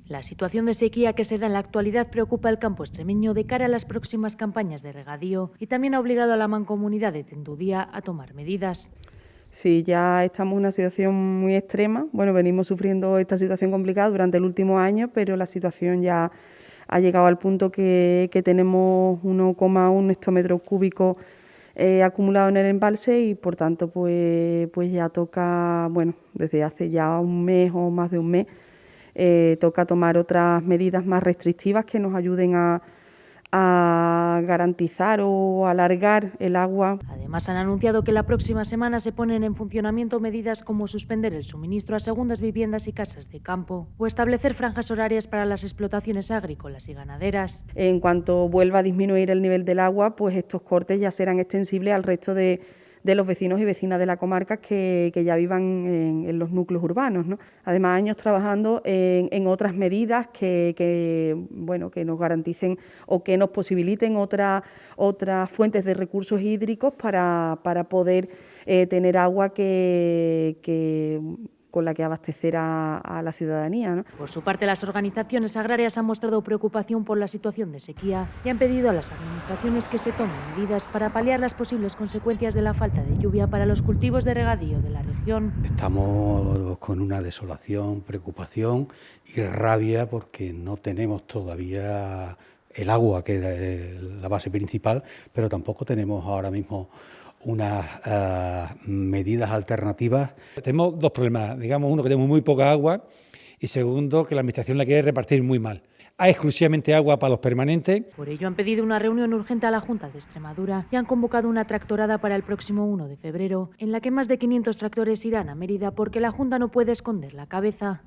La situación de sequía que se da en la actualidad preocupa al campo extremeño de cara a las próximas campañas de regadío y también ha obligado a la Mancomunidad de Tendudía a tomar medidas. Sí, ya estamos en una situación muy extrema. Bueno, venimos sufriendo esta situación complicada durante el último año, pero la situación ya ha llegado al punto que tenemos 1,1 hectómetros cúbicos acumulados en el embalse y por tanto pues ya toca, bueno, desde hace ya un mes o más de un mes, toca tomar otras medidas más restrictivas que nos ayuden a garantizar o alargar el agua. Además, han anunciado que la próxima semana se ponen en funcionamiento medidas como suspender el suministro a segundas viviendas y casas de campo o establecer franjas horarias para las explotaciones agrícolas y ganaderas. En cuanto vuelva a disminuir el nivel del agua, pues estos cortes ya serán extensibles al resto de los vecinos y vecinas de la comarca que ya vivan en los núcleos urbanos, ¿no? Además, años trabajando en otras medidas que nos garanticen o que nos posibiliten otras fuentes de recursos hídricos para poder tener agua con la que abastecer a la ciudadanía, ¿no? Por su parte, las organizaciones agrarias han mostrado preocupación por la situación de sequía y han pedido a las administraciones que se tomen medidas para paliar las posibles consecuencias de la falta de lluvia para los cultivos de regadío de la región. Estamos con una desolación, preocupación y rabia porque no tenemos todavía el agua, que es la base principal, pero tampoco tenemos ahora mismo unas medidas alternativas. Tenemos dos problemas, digamos, uno que tenemos muy poca agua y segundo que la administración la quiere repartir muy mal. Hay exclusivamente agua para los permanentes. Por ello han pedido una reunión urgente a la Junta de Extremadura y han convocado una tractorada para el próximo 1 de febrero, en la que más de 500 tractores irán a Mérida porque la Junta no puede esconder la cabeza.